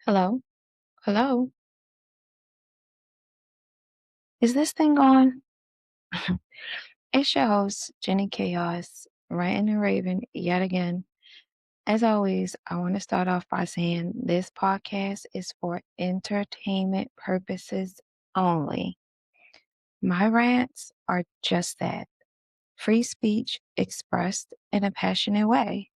Hello? Hello? Is this thing on? It's your host, Jenny Chaos, ranting and raving yet again. As always, I want to start off by saying this podcast is for entertainment purposes only. My rants are just that free speech expressed in a passionate way.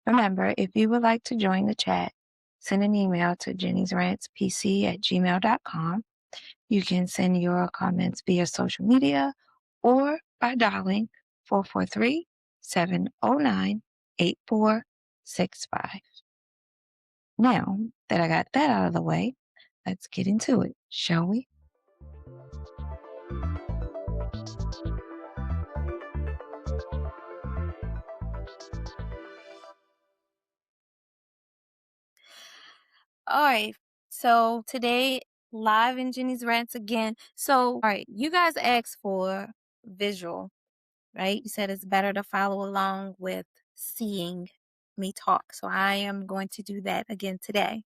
Remember, if you would like to join the chat, send an email to jennysrantspc@gmail.com. You can send your comments via social media or by dialing 443-709-8465. Now that I got that out of the way, let's get into it, shall we? All right. So today, live in Jenny's Rants again. So, all right, you guys asked for visual, right? You said it's better to follow along with seeing me talk. So I am going to do that again today.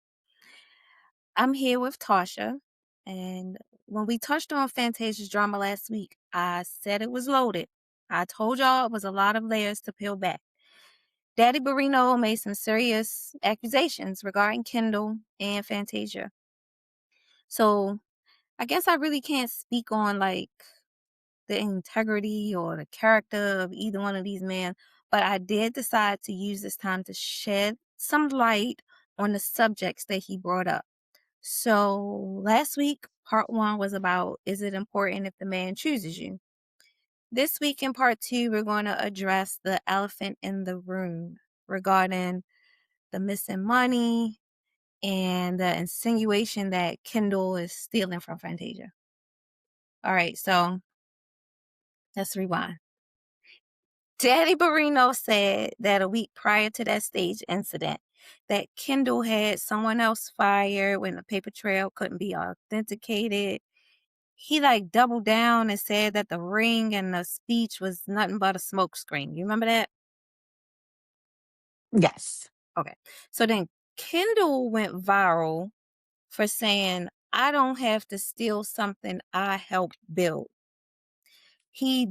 I'm here with Tasha, and when we touched on Fantasia's drama last week, I said it was loaded. I told y'all it was a lot of layers to peel back. Daddy Barino made some serious accusations regarding Kendall and Fantasia. So I guess I really can't speak on like the integrity or the character of either one of these men, but I did decide to use this time to shed some light on the subjects that he brought up. So last week, part one was about, is it important if the man chooses you? This week in part two, we're going to address the elephant in the room regarding the missing money and the insinuation that Kendall is stealing from Fantasia. All right, so let's rewind. Daddy Barino said that a week prior to that stage incident, that Kendall had someone else fired when the paper trail couldn't be authenticated. He like doubled down and said that the ring and the speech was nothing but a smokescreen. You remember that? Yes. Okay. So then Kendall went viral for saying, I don't have to steal something I helped build. He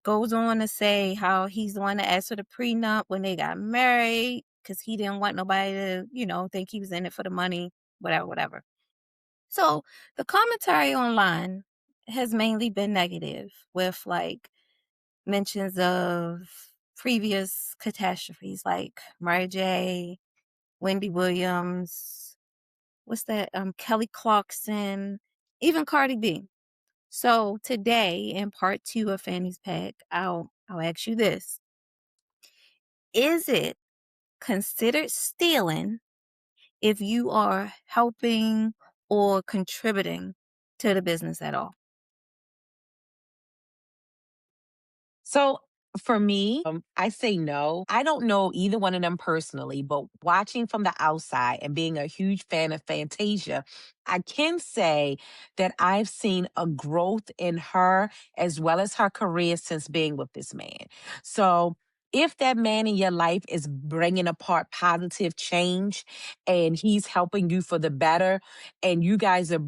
goes on to say how he's the one that asked for the prenup when they got married because he didn't want nobody to, think he was in it for the money, whatever, whatever. So the commentary online has mainly been negative with like mentions of previous catastrophes like Mary J, Wendy Williams, what's that? Kelly Clarkson, even Cardi B. So today in part two of Fanny's Pack, I'll ask you this. Is it considered stealing if you are helping or contributing to the business at all? So for me, I say no. I don't know either one of them personally, but watching from the outside and being a huge fan of Fantasia, I can say that I've seen a growth in her as well as her career since being with this man. So if that man in your life is bringing apart positive change and he's helping you for the better and you guys are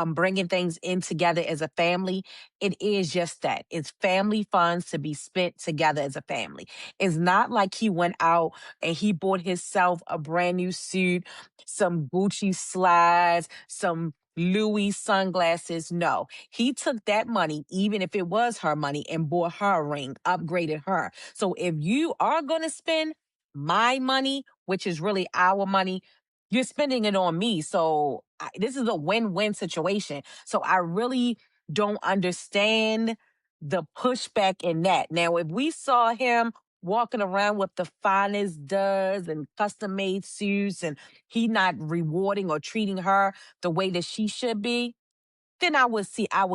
bringing things in together as a family, it is just that. It's family funds to be spent together as a family. It's not like he went out and he bought himself a brand new suit, some Gucci slides, some Louis sunglasses. No, he took that money, even if it was her money, and bought her a ring, upgraded her. So if you are going to spend my money, which is really our money, you're spending it on me. So this is a win-win situation. So I really don't understand the pushback in that. Now, if we saw him walking around with the finest does and custom made suits and he not rewarding or treating her the way that she should be, then I would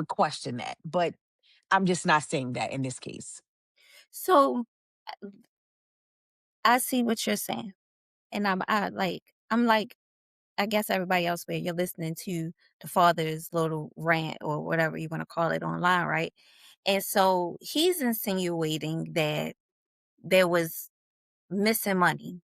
question that. But I'm just not saying that in this case. So I see what you're saying. And I'm like, I guess everybody else where you're listening to the father's little rant or whatever you want to call it online, right? And so he's insinuating that there was missing money.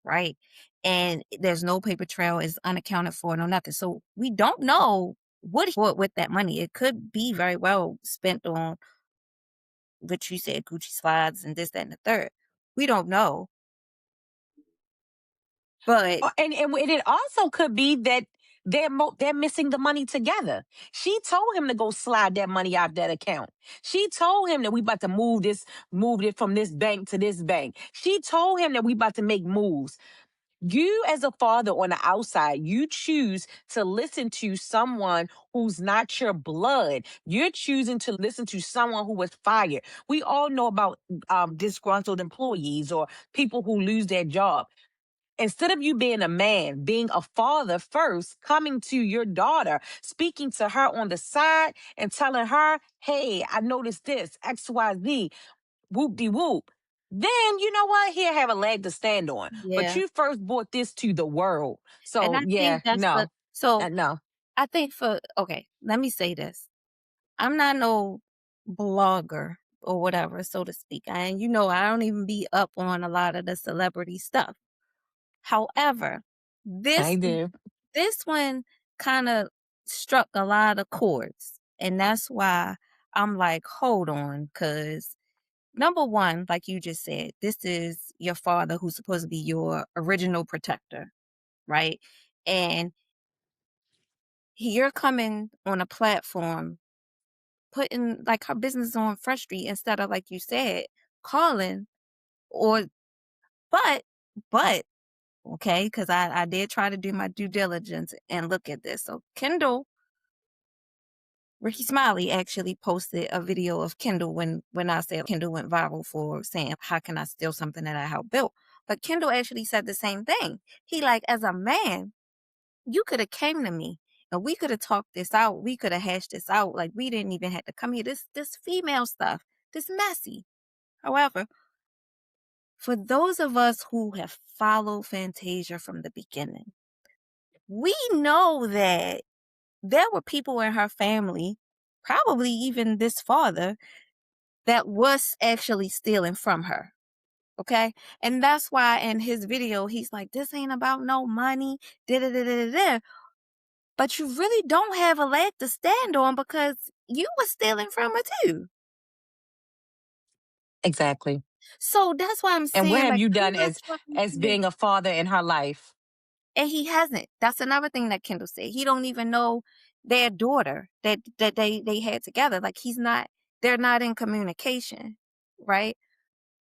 right? And there's no paper trail, is unaccounted for, no nothing. So we don't know what he bought with that money. It could be very well spent on what you said, Gucci slides and this, that, and the third. We don't know. But And it also could be that they're missing the money together. She told him to go slide that money out that account. She told him that we about to move it from this bank to this bank. She told him that we about to make moves. You as a father on the outside, you choose to listen to someone who's not your blood. You're choosing to listen to someone who was fired. We all know about disgruntled employees or people who lose their job. Instead of you being a man, being a father first, coming to your daughter, speaking to her on the side and telling her, hey, I noticed this, XYZ, whoop de whoop. Then you know what? Here have a leg to stand on. But yeah, you first brought this to the world. and So I yeah, think that's what. no. So No. I think for okay, let me say this. I'm not no blogger or whatever, so to speak. And I don't even be up on a lot of the celebrity stuff. However, I this do. this one kind of struck a lot of chords. And that's why I'm like, hold on, because number one, like you just said, this is your father who's supposed to be your original protector, right? And you're coming on a platform putting like her business on Fresh Street instead of, like you said, calling or but but okay, because I did try to do my due diligence and look at this. So Kendall, Ricky Smiley actually posted a video of Kendall when I said Kendall went viral for saying, how can I steal something that I helped build? But Kendall actually said the same thing. He like, as a man, you could have came to me and we could have talked this out. We could have hashed this out. Like we didn't even have to come here. This female stuff, this messy. However, for those of us who have followed Fantasia from the beginning, we know that there were people in her family, probably even this father, that was actually stealing from her. Okay. And that's why in his video, he's like, this ain't about no money. Da da da da da. But you really don't have a leg to stand on because you were stealing from her too. Exactly. So that's why I'm And what saying, have like, you I'm done not trying as to. being a father in her life? And he hasn't. That's another thing that Kendall said. He don't even know their daughter that they had together. Like they're not in communication, right?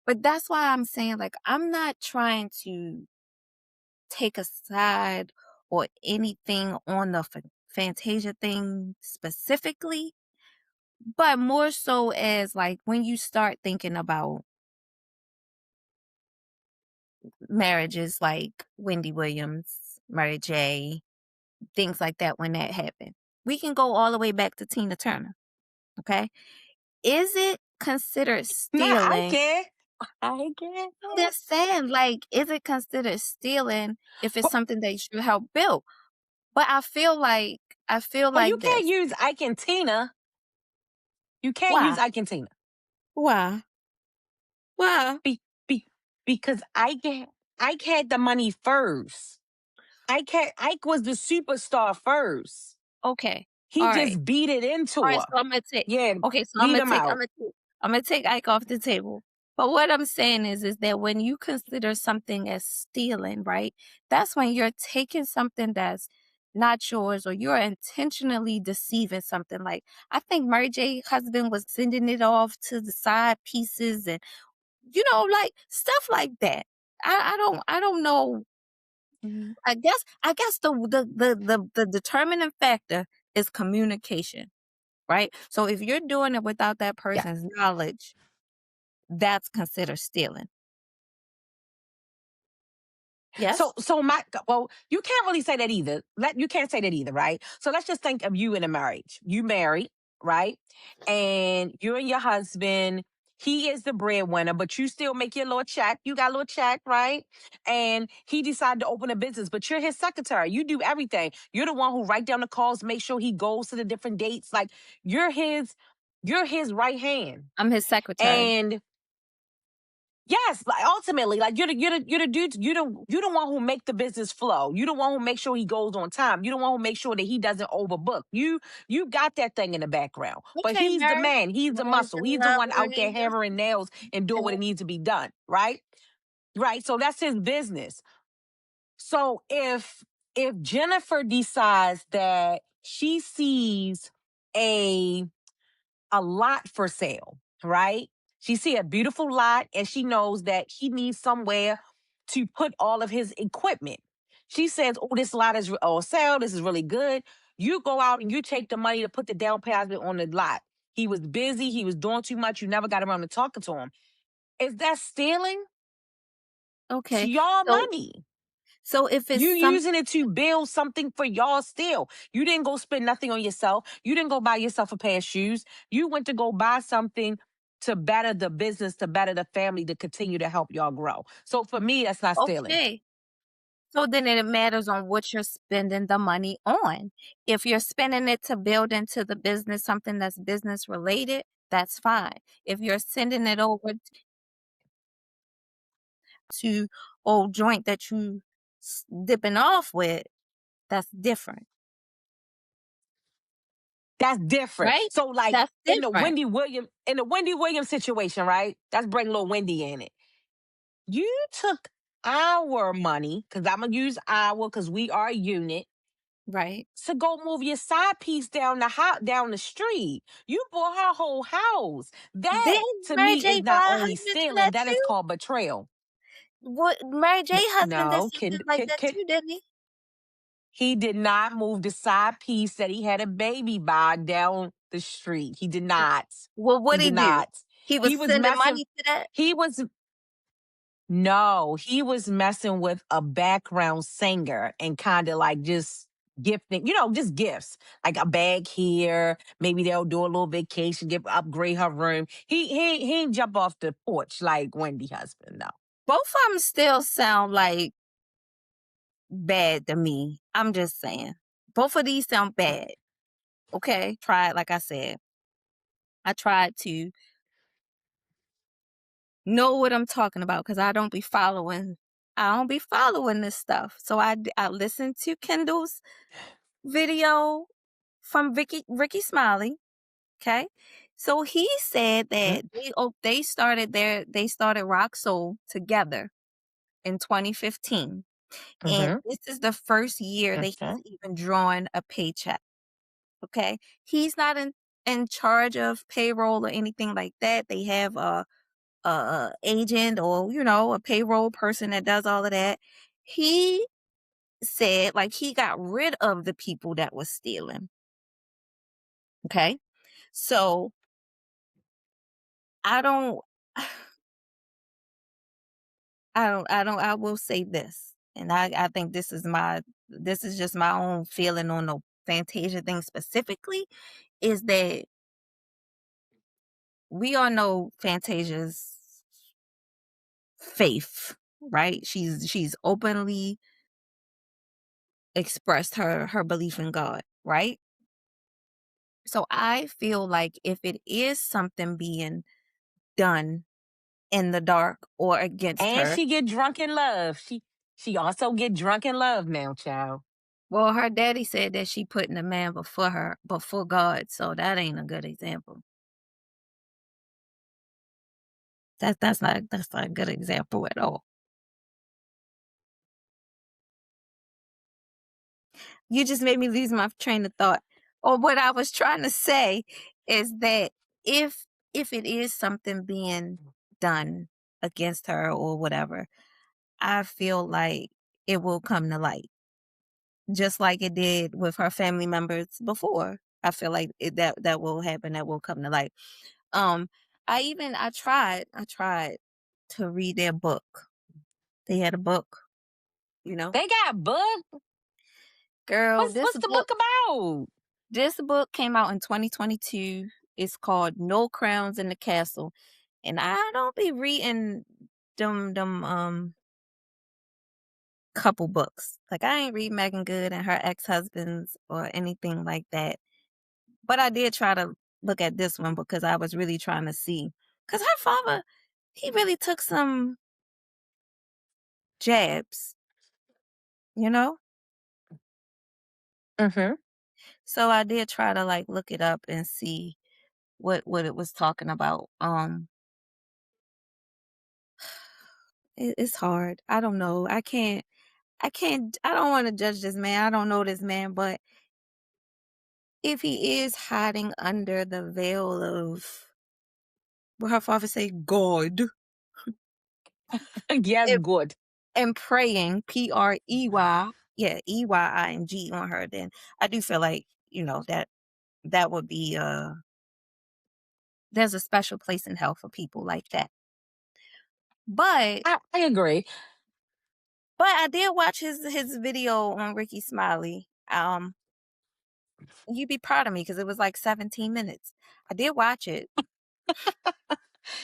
But that's why I'm saying, like, I'm not trying to take a side or anything on the Fantasia thing specifically, but more so as like when you start thinking about marriages like Wendy Williams, Mary J, things like that when that happened. We can go all the way back to Tina Turner, okay? Is it considered Nah, I stealing? can. I can. I'm just saying, like, is it considered stealing if it's Well, something that you should help build? But I feel well, you like can't this. use Ike and Tina. You can't use Why? Ike and Tina. Why? Why? Be, be, because Ike had the money first. Ike was the superstar first. Okay. He All right. just beat it All into right, her. so I'm gonna take Yeah, okay, so beat him out. I'm gonna take Ike off the table. But what I'm saying is that when you consider something as stealing, right? That's when you're taking something that's not yours or you're intentionally deceiving something. Like I think Mary J husband was sending it off to the side pieces and like stuff like that. I don't know. I guess the determining factor is communication, right? So if you're doing it without that Yeah. person's knowledge, that's considered stealing. Yes? So my well, you can't really say that either. You can't say that either, right? So let's just think of you in a marriage. You married, right? And you and your husband, he is the breadwinner, but you still make your little check. You got a little check, right? And he decided to open a business, but you're his secretary. You do everything. You're the one who write down the calls, make sure he goes to the different dates. Like you're his right hand. I'm his secretary. And Yes, like ultimately, like you're the dude. You the one who make the business flow. You the one who make sure he goes on time. You the one who make sure that he doesn't overbook. You got that thing in the background. But Okay, he's the marriage. man. He's the Marriage muscle. is He's the not one out there learning your hammering nails and doing what it okay. needs to be done. Right. Right. So that's his business. So if Jennifer decides that she sees a a lot for sale, right? She see a beautiful lot and she knows that he needs somewhere to put all of his equipment. She says, "Oh, this lot is on sale. This is really good." You go out and you take the money to put the down payment on the lot. He was busy. He was doing too much. You never got around to talking to him. Is that stealing? It's Okay. your So money. if it's You some using it to build something for y'all still. You didn't go spend nothing on yourself. You didn't go buy yourself a pair of shoes. You went to go buy something to better the business, to better the family, to continue to help y'all grow. So for me, that's not stealing. okay. So then it matters on what you're spending the money on. If you're spending it to build into the business something that's business related, that's fine. If you're sending it over to old joint that you dipping off with, that's different, That's different. right? So like That's different, In the Wendy Williams situation, right? That's bring little Wendy in it. You took our money, because I'm gonna use our because we are a unit, right? to go move your side piece down the down the street. You bought her whole house. That Didn't to Mary me J. is not buy a only husband to stealing, that that is too? called betrayal. What Mary J. husband did No, something like that too, didn't he? he did not move the side piece that he had a baby by down the street. He did not. Well, He what'd he did do? not. He was He was sending messing. money to that? He was No, he was messing with a background singer and kind of like just gifting, just gifts, like a bag here. Maybe they'll do a little vacation, upgrade her room. He ain't jump off the porch like Wendy husband. No, Both of them still sound like bad to me. I'm just saying. Both of these sound bad. Okay. Tried, like I said, I tried to know what I'm talking about because I don't be following this stuff. So I listened to Kendall's video from Ricky Smiley. Okay. So he said that they started Rock Soul together in 2015. And mm-hmm. this is the first year that Okay. he's even drawn a paycheck. Okay. He's not in charge of payroll or anything like that. They have a agent or, a payroll person that does all of that. He said like he got rid of the people that was stealing. Okay. So I don't I will say this, and I think this is just my own feeling on the Fantasia thing specifically, is that we all know Fantasia's faith, right? She's openly expressed her belief in God, right? So I feel like if it is something being done in the dark or against And her, she get drunk in love. She also get drunk in love now, child. well, her daddy said that she putting the man before God, so that ain't a good example. That's not a good example at all. You just made me lose my train of thought. Or what I was trying to say is that if if it is something being done against her or whatever, I feel like it will come to light, just like it did with her family members before. I feel like that will happen. That will come to light. Um, I tried to read their book. They had a book, you know. They got booked. Girl, What's the book about? this book came out in 2022. It's called No Crowns in the Castle. And I don't be reading them couple books. Like I ain't read Megan Good and her ex-husbands or anything like that. But I did try to look at this one because I was really trying to see. Because her father he really took some jabs, you know? Mhm. So I did try to like look it up and see what it was talking about. It's hard. I don't know. I don't want to judge this man. I don't know this man, but if he is hiding under the veil of what her father say, God, Yes, and, good. and praying, Prey, yeah, Eying on her, then I do feel like, that would be there's a special place in hell for people like that. But I agree. I did watch his video on Ricky Smiley. You'd be proud of me because it was like 17 minutes. I did watch it.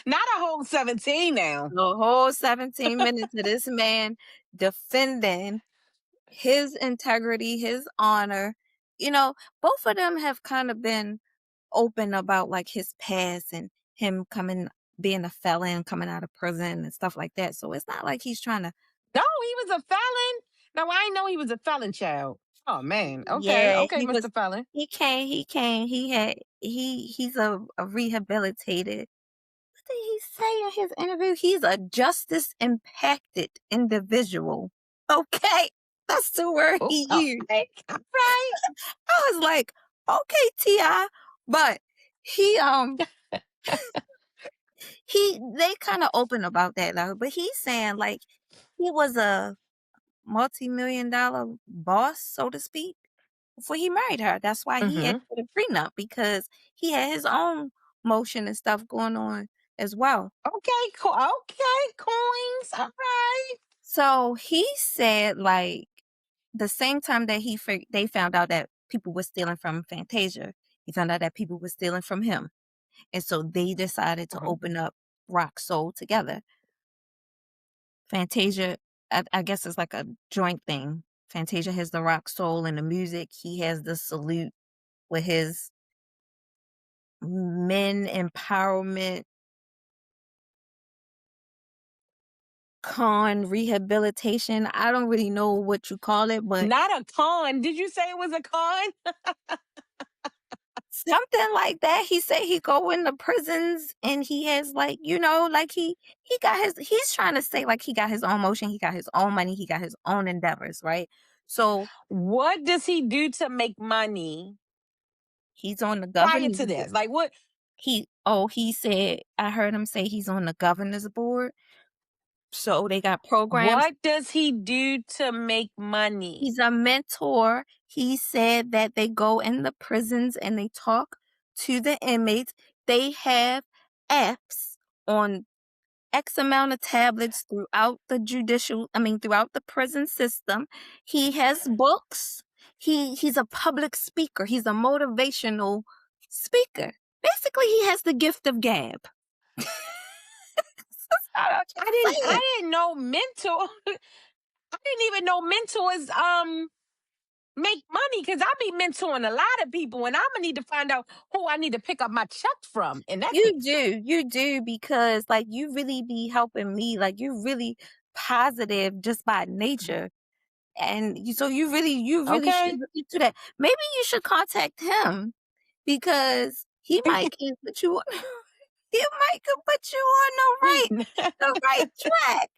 Not a whole 17 now. The whole 17 minutes of this man defending his integrity, his honor. You know, both of them have kind of been open about like his past and him being a felon, coming out of prison and stuff like that. So it's not like he's trying to. No, he was a felon. No, I didn't know he was a felon child. Oh man. Okay. Yeah, Okay, Mr. Felon. he's a rehabilitated. What did he say in his interview? He's a justice impacted individual. Okay. That's the word Oh, he all used. right. All right. I was like, okay, T.I. But he they kind of open about that now, but he's saying like he was a multi-million dollar boss, so to speak, before he married her. That's why he Mm-hmm. asked for the prenup because he had his own motion and stuff going on as well. Okay, cool. Okay, coins. All right. So he said like the same time that they found out that people were stealing from Fantasia, he found out that people were stealing from him. And so they decided to Mhm. open up Rock Soul together. Fantasia, I guess it's like a joint thing. Fantasia has the rock soul and the music. He has the salute with his men empowerment con rehabilitation. I don't really know what you call it, but Not a con. Did you say it was a con? something like that. He said he go into prisons and he has like, like he got he's trying to say like he got his own motion, he got his own money, he got his own endeavors, right? So What does he do to make money he's on the prior governor's to board. this? Like what? He said I heard him say he's on the governor's board. So they got programs. What does he do to make money? He's a mentor. He said that they go in the prisons and they talk to the inmates. They have apps on X amount of tablets throughout the prison system. He has books. He's a public speaker. He's a motivational speaker. Basically, he has the gift of gab. That's how I can say it. I didn't know mentor. I didn't even know mentors make money because I be mentoring a lot of people and I'm gonna need to find out who I need to pick up my check from in that case. You do because like you really be helping me. Like you're really positive just by nature. And you really should Okay. look into that. Maybe you should contact him because he might can put you on he might can put you on he the right track.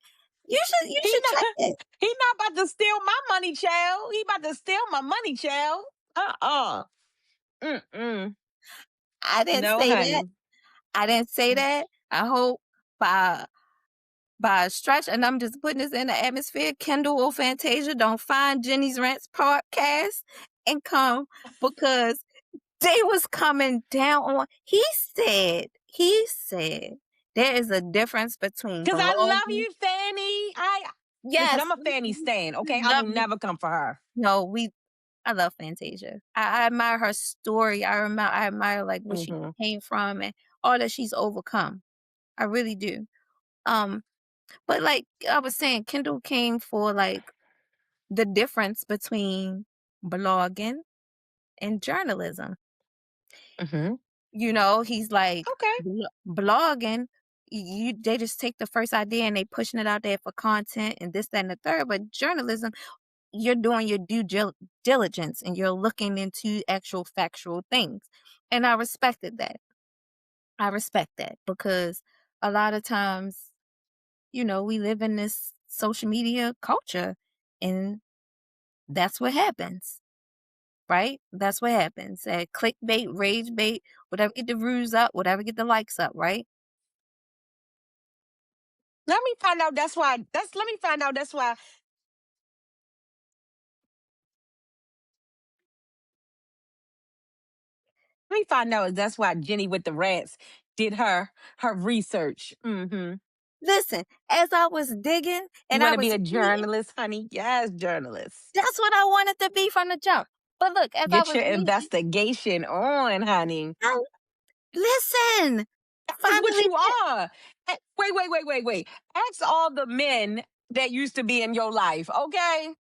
You should check not it. he not about to steal my money, child. He about to steal my money, child. Uh-uh. Mm-mm. I didn't No, say that. honey. I didn't say that. I hope by by a stretch, and I'm just putting this in the atmosphere. Kendall or Fantasia don't find Jenny's Rants podcast and come because they was coming down on. He said there is a difference between Because I love blogging. you, Fanny. I listen, Yes, I'm a Fanny stan, we okay? I love will you. never come for her. No, I love Fantasia. I admire her story. I admire like where she Hmm. came from and all that she's overcome. I really do. Um, but like I was saying, Kendall came for like the difference between blogging and journalism. Hmm. He's like Okay. blogging. they just take the first idea and they pushing it out there for content and this, that, and the third. But journalism, you're doing your diligence and you're looking into actual factual things. And I respected that. I respect that because a lot of times, we live in this social media culture and that's what happens, right? That's what happens. Clickbait, rage bait, whatever get the views up, whatever get the likes up, right? Let me find out that's why that's let me find out that's why let me find out that's why Jenny with the rats did her research. Listen, as I was digging You and want I to be was a reading, journalist, honey? Yes, journalist. that's what I wanted to be from the jump. But look, as I Get was your reading, investigation on, honey. I, listen, That's what finally, you are. Wait. Ask all the men that used to be in your life, okay?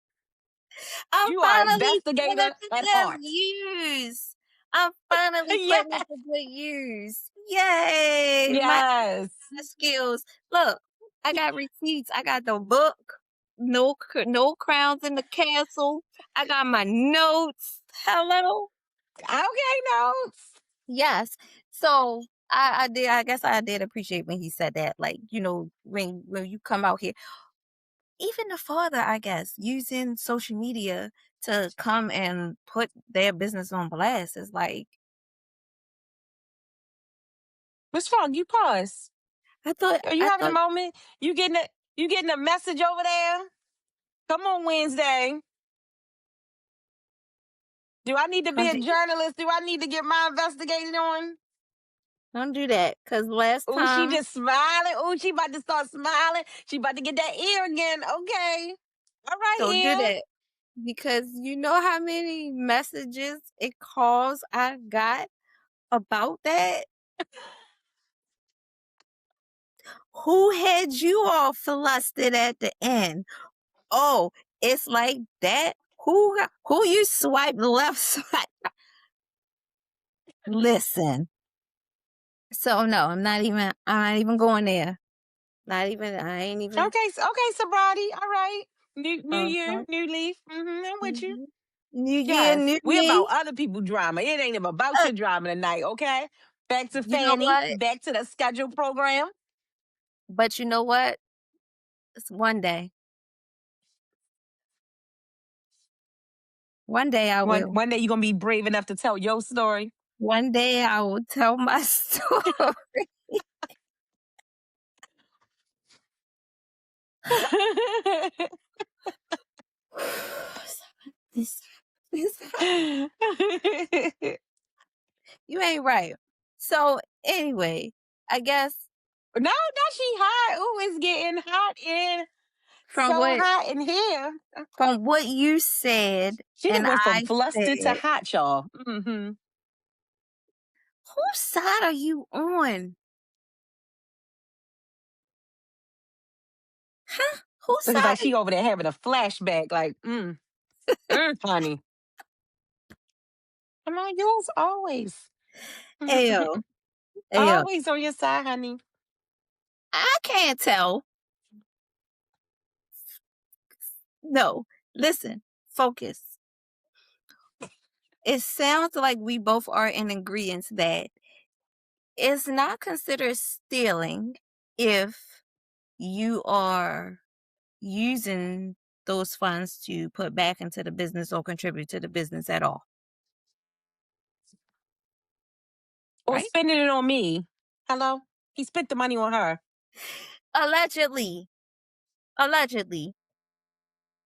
I'm You are an finally putting it investigator to at good heart. use. I'm finally putting it Yes. to good use. Yay! My Yes. skills. Look, I got receipts. I got the book. No, no crowns in the castle. I got my notes. Hello. Okay, notes. Yes. So I did. I guess I did appreciate when he said that. Like, when you come out here, even the father, I guess, using social media to come and put their business on blast is like, What's wrong? You pause. I thought, Are you I having a thought, moment? You getting a message over there? Come on, Wednesday. Do I need to be don't a do, journalist? Do I need to get my investigating on? don't do that. Cause last Oh, she time, just smiling. Oh, she about to start smiling. She about to get that ear again. Okay. All right, don't do ear. that. Because you know how many messages and calls I got about that? Who had you all flustered at the end? Oh, it's like that? Who you swipe left swipe? Listen. So no, I'm not even going there. Not even I ain't even Okay, okay, sobriety. All right. New year, uh-huh. new leaf. I'm with you. Mhm. New year, Yes. new We me. about other people drama. It ain't even about Uh, your drama tonight, okay? Back to you know Fanny. what? Back to the scheduled program. But you know what? It's one day. One day I One will. one day you're gonna be brave enough to tell your story. One day I will tell my story. This, this, you ain't right. So anyway, I guess Now she hot. Ooh, it's getting hot in from so what hot in here. from what you said She done and went from I flustered to said, hot, y'all. whose side are you on? Huh? Whose Looking side like she over there having a flashback, like, honey. I'm on yours always. Ayo, ayo. Always on your side, honey. I can't tell. No. Listen, focus. It sounds like we both are in agreement that it's not considered stealing if you are using those funds to put back into the business or contribute to the business at all, Or right? spending it on me. Hello? He spent the money on her. Allegedly. Allegedly.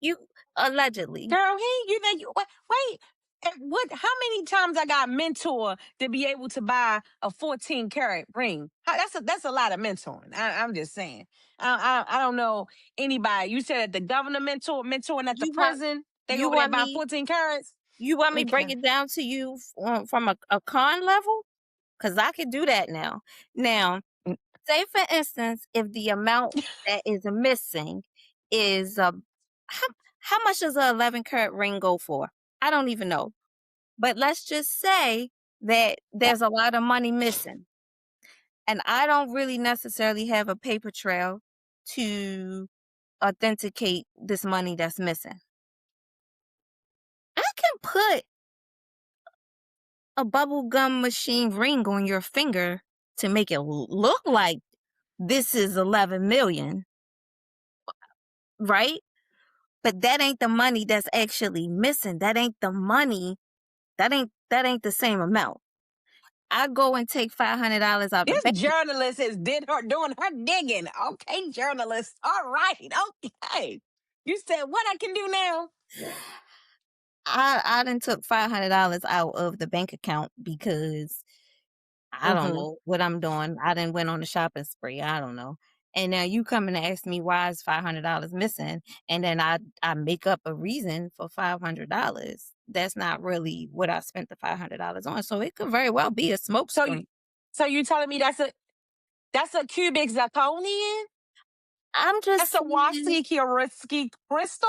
You allegedly. Girl, you think wait. What how many times I got mentor to be able to buy a 14 karat ring? That's a lot of mentoring. I'm just saying. I don't know anybody. You said at the governor mentoring at the You want prison. They you over there want buying me 14 carats. you want me break Okay. it down to you from a con level? Cuz I could do that now. Now, Mm, say for instance, if the amount that is missing is how how much does a 11 karat ring go for? I don't even know. But let's just say that uh, there's a lot of money missing. and I don't really necessarily have a paper trail to authenticate this money that's missing. I can put a bubble gum machine ring on your finger to make it look like this is 11 million, right? But that ain't the money that's actually missing. That ain't the money. That ain't the same amount. I go and take $500 out the This bank. journalist is did her doing her digging. Okay, journalist. All right. Okay. You said what I can do now? I done took $500 out of the bank account because I don't Hmm. know what I'm doing. I done went on a shopping spree. I don't know. And now you coming to ask me why is $500 missing, and then I make up a reason for $500. That's not really what I spent the $500 on. So it could very well be a smoke So you screen. so you telling me that's a cubic zirconian? I'm just That's a saying. Swarovski crystal?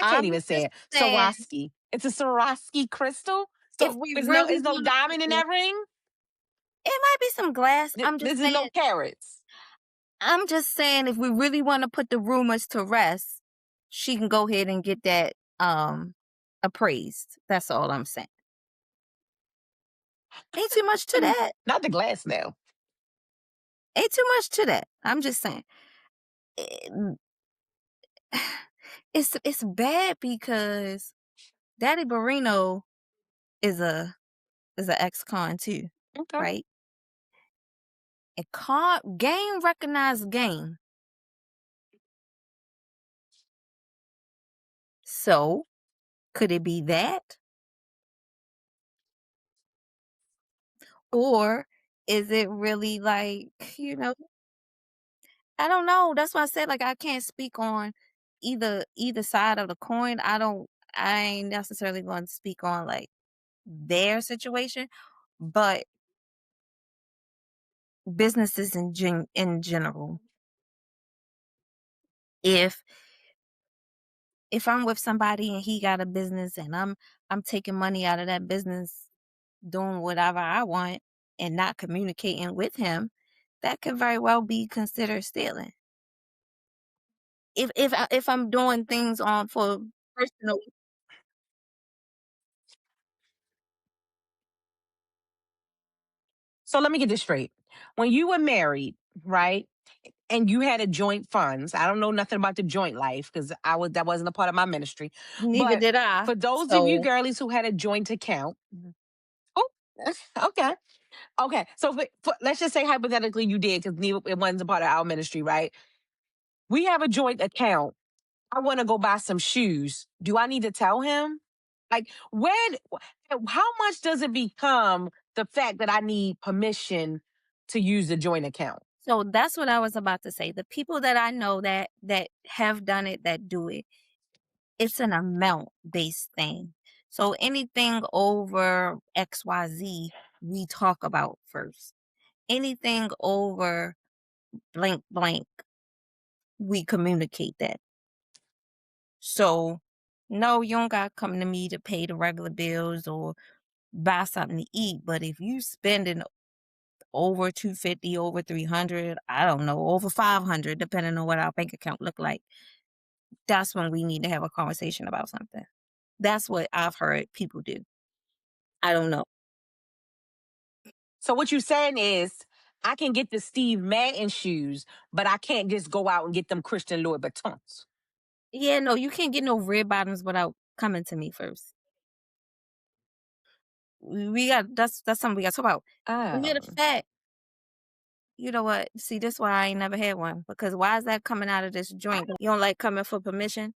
I can't I'm even say just it. saying. Swarovski. It's a Swarovski crystal. If So we there's no really there's no want to put diamond in the, that ring. it might be some glass. This is no carrots. I'm just saying if we really want to put the rumors to rest, she can go ahead and get that appraised. That's all I'm saying. Ain't too much to that. Not the glass now. Ain't too much to that. I'm just saying. It- it's bad because Daddy Barino is a ex-con too, Okay. right? And con game recognized game. So could it be that? Or is it really like, I don't know. That's why I said like I can't speak on either side of the coin. I ain't necessarily going to speak on like their situation, but businesses in general. If if I'm with somebody and he got a business and I'm taking money out of that business doing whatever I want and not communicating with him, that could very well be considered stealing. If I'm doing things on for personal. So let me get this straight. When you were married, right? And you had a joint funds. I don't know nothing about the joint life because I was that wasn't a part of my ministry. Neither But did I. for those of you So girlies who had a joint account, oh, okay, okay. So let's just say hypothetically you did because neither it wasn't a part of our ministry, right? We have a joint account. I want to go buy some shoes. Do I need to tell him? Like, how much does it become the fact that I need permission to use the joint account? so that's what I was about to say. The people that I know that have done it, that do it, it's an amount based thing. So anything over XYZ, we talk about first. Anything over blank blank, we communicate that. So no, you don't gotta come to me to pay the regular bills or buy something to eat. But if you spending over 250, over 300, I don't know, over 500, depending on what our bank account look like, that's when we need to have a conversation about something. That's what I've heard people do. I don't know. So what you're saying is I can get the Steve Madden shoes, but I can't just go out and get them Christian Louis Vuittons. Yeah, no, you can't get no red bottoms without coming to me first. We got that's something we got to talk about. Matter of Oh. fact, you know what? See, this why I ain't never had one because why is that coming out of this joint? You don't like coming for permission?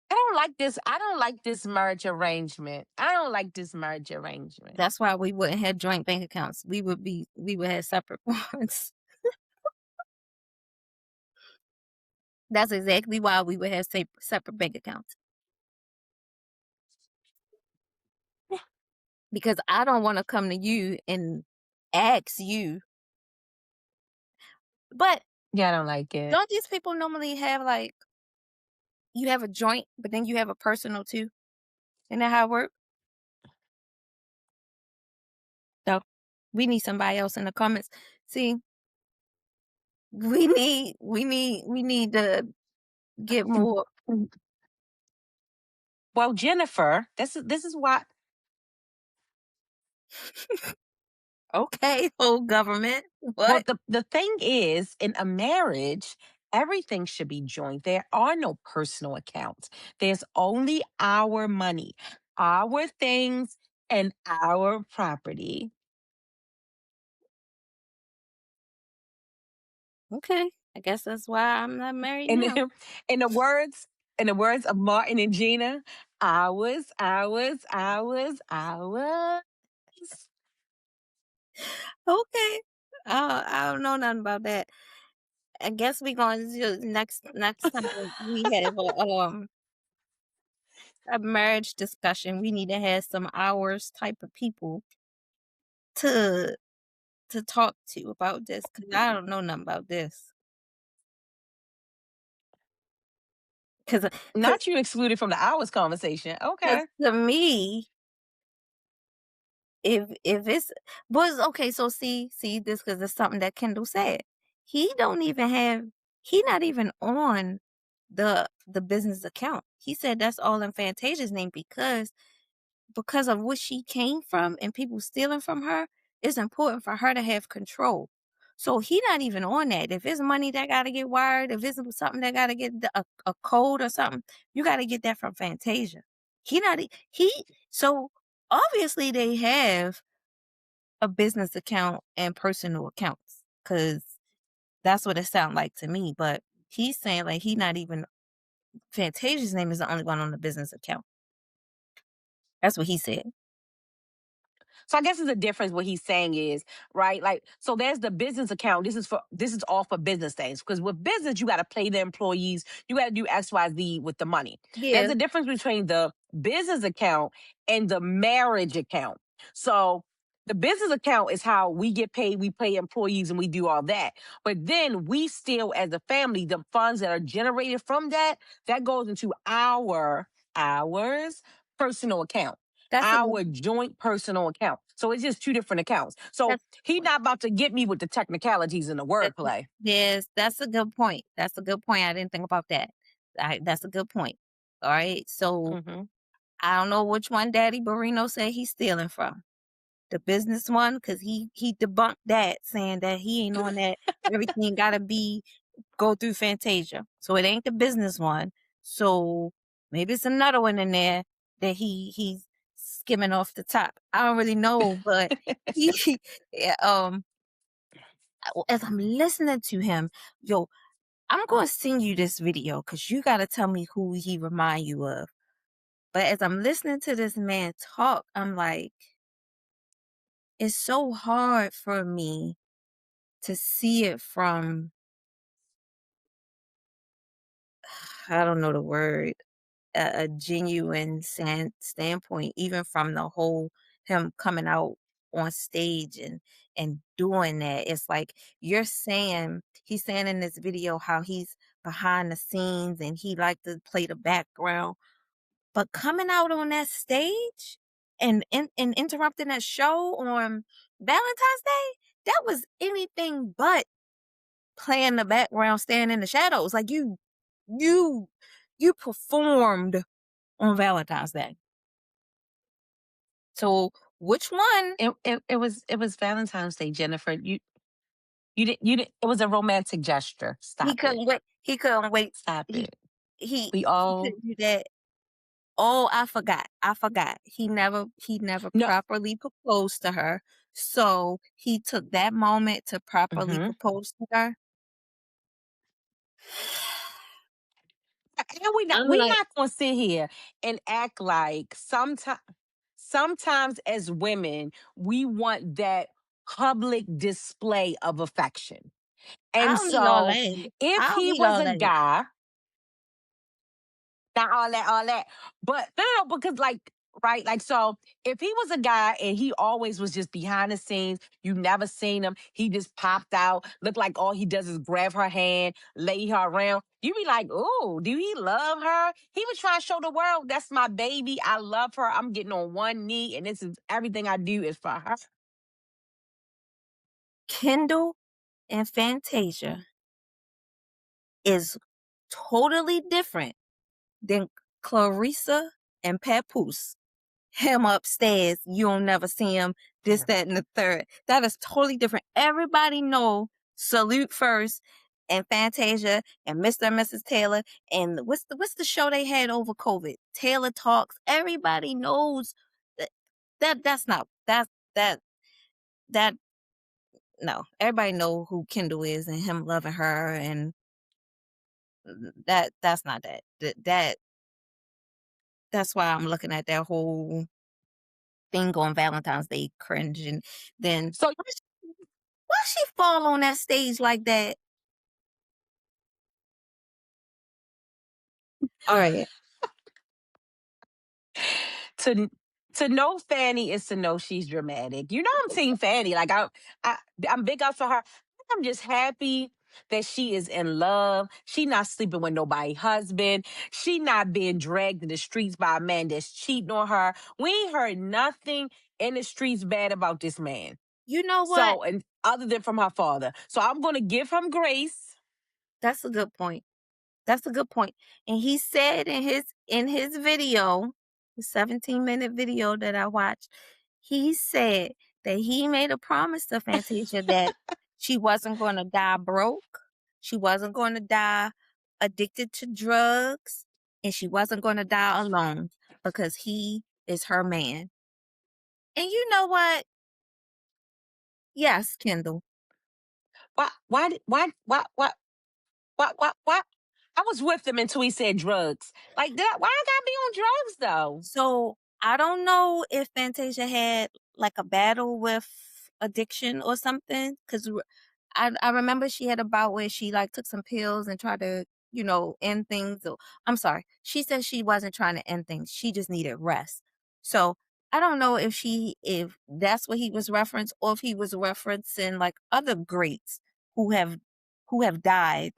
I don't like this. I don't like this marriage arrangement. I don't like this marriage arrangement. That's why we wouldn't have joint bank accounts. We would have separate ones. That's exactly why we would have separate bank accounts. Because I don't want to come to you and ask you. But Yeah, I don't like it. don't these people normally have like you have a joint, but then you have a personal too? Isn't that how it works? So we need somebody else in the comments See, we need to get more. Well, Jennifer, this is why. Okay, whole government. Well, What? the thing is, in a marriage, everything should be joint. There are no personal accounts. There's only our money, our things, and our property. Okay. I guess that's why I'm not married In now. the, in the words, in the words of Martin and Gina, ours, ours, ours, ours. Okay. I don't know nothing about that. I guess we going to next time we have a marriage discussion. We need to have some hours type of people to talk to about this because I don't know nothing about this. Because Not you excluded from the hours conversation. Okay. to me, if it's was okay, so see this because it's something that Kendall said. He don't even have he not even on the business account. He said that's all in Fantasia's name because of what she came from and people stealing from her, it's important for her to have control. So he not even on that. If it's money that gotta get wired, if it's something that gotta get a code or something, you gotta get that from Fantasia. He not he so obviously they have a business account and personal accounts because that's what it sounds like to me. But he's saying like he not even Fantasia's name is the only one on the business account. That's what he said. So I guess it's a difference. What he's saying is right. Like, so there's the business account. This is all for business things. Because with business, you got to pay the employees. You got to do X, Y, Z with the money. There's Yeah, a difference between the business account and the marriage account. So the business account is how we get paid. We pay employees and we do all that. But then we still, as a family, the funds that are generated from that goes into ours personal account, that's a good our joint personal account. So it's just two different accounts. So that's a good he's point. not about to get me with the technicalities in the That wordplay. yes, that's a good point. That's a good point. I didn't think about that. That's a good point. All right. So Hmm. I don't know which one Daddy Barino said he's stealing from. The business one, because he debunked that, saying that he ain't on that. Everything gotta be go through Fantasia. So it ain't the business one. So maybe it's another one in there that he's skimming off the top. I don't really know, but he yeah, as I'm listening to him, yo, I'm gonna send you this video because you gotta tell me who he remind you of. But as I'm listening to this man talk, I'm like, it's so hard for me to see it from I don't know the word, a genuine standpoint, even from the whole him coming out on stage and doing that. It's like you're saying he's saying in this video how he's behind the scenes and he like to play the background, but coming out on that stage and interrupting that show on Valentine's Day, that was anything but playing the background, staying in the shadows. Like you you performed on Valentine's Day. So which one It was Valentine's Day, Jennifer. You didn't. It was a romantic gesture. he Stop it. couldn't wait he couldn't wait Stop he it. We he all couldn't do that. Oh, I forgot. He never no. properly proposed to her. So he took that moment to properly Hmm. propose to her. And I'm we like, not gonna sit here and act like sometimes as women we want that public display of affection. I And don't need all so that. if I don't he need was all a that. guy, not all that. But no, because like, right, like, so if he was a guy and he always was just behind the scenes, you never seen him, he just popped out, looked like all he does is grab her hand, lay her around. You be like, oh, do he love her? He was trying to show the world that's my baby. I love her. I'm getting on one knee, and this is everything I do is for her. Kendall and Fantasia is totally different than Clarissa and Papoose. Him upstairs, you don't never see him, this, that, and the third. That is totally different. Everybody know Salute First and Fantasia and Mr. and Mrs. Taylor and what's the show they had over COVID? Taylor Talks. Everybody knows that that's not that that no. Everybody know who Kendall is and him loving her and that's not that. That's why I'm looking at that whole thing on Valentine's Day cringe and then So why she fall on that stage like that? All right. to to know Fanny is to know she's dramatic. You know I'm Team Fanny. Like I I'm big up for her. I'm just happy that she is in love. She not sleeping with nobody husband. She not being dragged in the streets by a man that's cheating on her. We ain't heard nothing in the streets bad about this man. You know what? So and other than from her father. So I'm gonna give him grace. That's a good point. That's a good point. And he said in his video, the 17-minute video that I watched, he said that he made a promise to Fantasia that she wasn't going to die broke, she wasn't going to die addicted to drugs, and she wasn't going to die alone because he is her man. And you know what? Yes, Kendall. Why I was with him until he said drugs. Like that, why I gotta be on drugs though? So I don't know if Fantasia had like a battle with addiction or something, because I remember she had a bout where she like took some pills and tried to, end things. I'm sorry. She said she wasn't trying to end things. She just needed rest. So I don't know if that's what he was referenced or if he was referencing like other greats who have who have died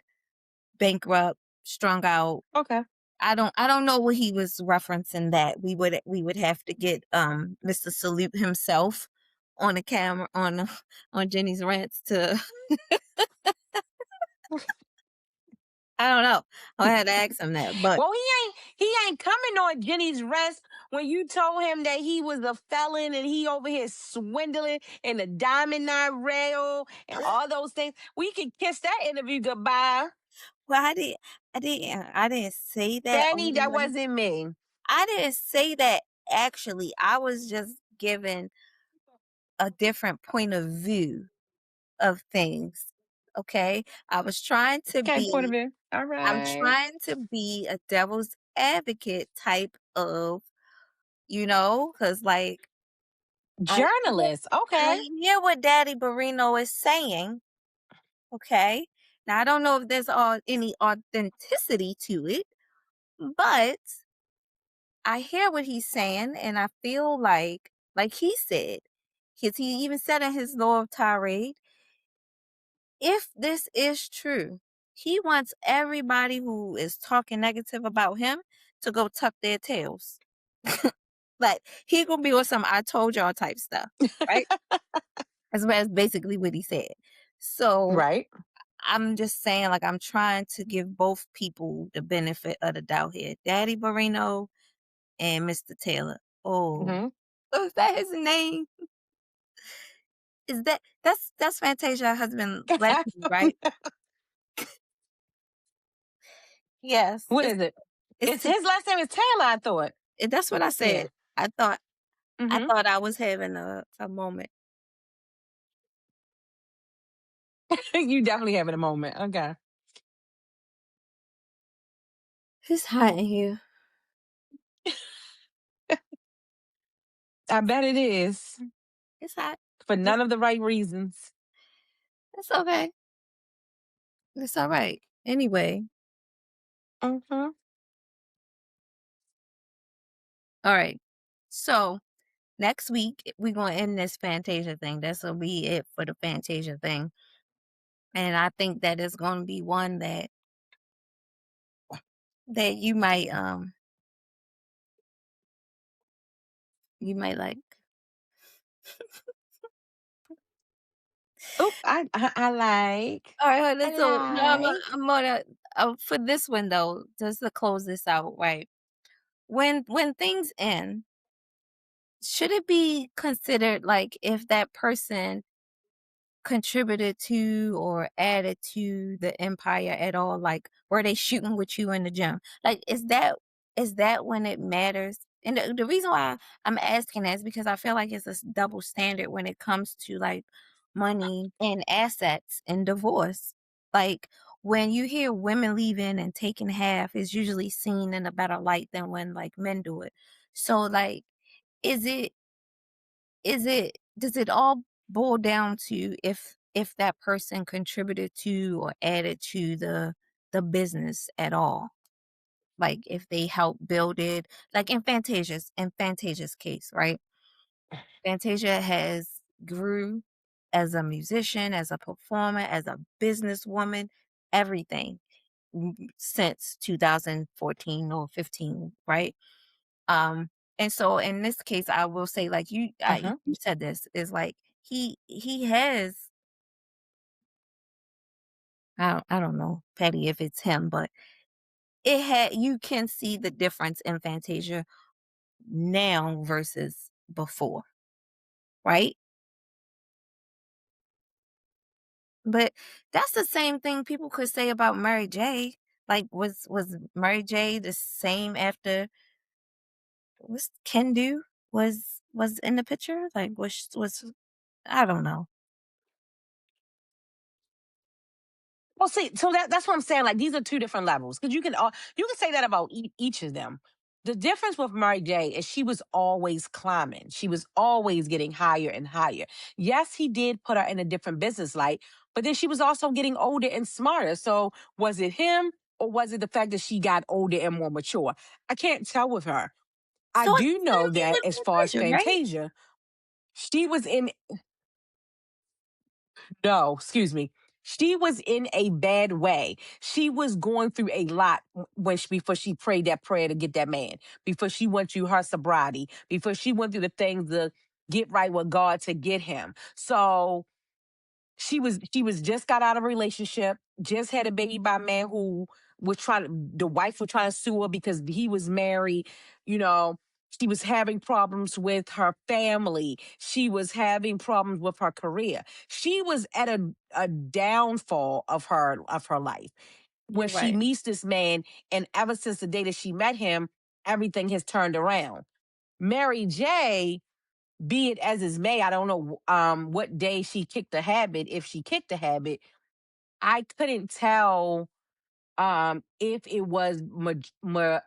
bankrupt, strung out. Okay. I don't know what he was referencing that. We would have to get Mr. Salute himself on the camera on Jenny's rants to I don't know. I had to ask him that. But Well, he ain't coming on Jenny's rest when you told him that he was a felon and he over here swindling in the diamond night rail and all those things. We can kiss that interview goodbye. well I didn't say that all Fanny, the that way. wasn't me. I didn't say that actually. I was just giving a different point of view of things. Okay? I was trying to Okay, point of be view. All I'm right. trying to be a devil's advocate type of, because like I hear, Journalist. I Okay. hear what Daddy Barino is saying. Okay. Now I don't know if there's any authenticity to it, but I hear what he's saying, and I feel like he said, because he even said in his little tirade, if this is true, he wants everybody who is talking negative about him to go tuck their tails. Like he gonna be on some "I told y'all" type stuff, right? That's basically what he said. So Right. I'm just saying, like, I'm trying to give both people the benefit of the doubt here. Daddy Barino and Mr. Taylor. Oh, Hmm. is that his name? That's Fantasia husband last name, right? Yes. What It's is it? it's It's his last name is Taylor, I thought. that's what I Yeah. said. I thought I Hmm. thought I was having a moment. You definitely having a moment. Okay. It's hot in here. I bet it is. It's hot. For It's none of the right reasons. it's okay. It's all right. Anyway, Hmm. all right. So next week we're gonna end this Fantasia thing. That's gonna be it for the Fantasia thing. And I think that is gonna be one that you might like. Oh, I like. All right, I so now like. I'm gonna for this one though, just to close this out, right? When things end, should it be considered like if that person contributed to or added to the empire at all? Like, were they shooting with you in the gym? Like, is that when it matters? And the reason why I'm asking that is because I feel like it's a double standard when it comes to like money and assets and divorce. Like when you hear women leaving and taking half, is usually seen in a better light than when like men do it. So like, is it does it all boil down to if that person contributed to or added to the business at all? Like if they helped build it, like in Fantasia's case, right? Fantasia has grew as a musician, as a performer, as a businesswoman, everything since 2014 or 15, right? Um, and so in this case, I will say, like you Uh-huh. said this is like he has I don't know, Petty, if it's him, but it had you can see the difference in Fantasia now versus before, right? But that's the same thing people could say about Mary J. Like, was Mary J. the same after was Kendu was in the picture? Like, was I don't know. Well, see, so that's what I'm saying. Like these are two different levels because you can say that about each of them. The difference with Mary J is she was always climbing. She was always getting higher and higher. Yes, he did put her in a different business light, but then she was also getting older and smarter. So was it him or was it the fact that she got older and more mature? I can't tell with her. I So it's do the same know thing that as far with as Fantasia, right? Fantasia, she was in no, excuse me. She was in a bad way. She was going through a lot before she prayed that prayer to get that man, before she went through her sobriety, before she went through the things to get right with God to get him. So she was just got out of a relationship, just had a baby by a man who was trying to the wife was trying to sue her because he was married, you know. She was having problems with her family. She was having problems with her career. She was at a downfall of her life when You're she right. meets this man, and ever since the day that she met him, everything has turned around. Mary J, be it as is may, I don't know what day she kicked the habit. If she kicked the habit, I couldn't tell if it was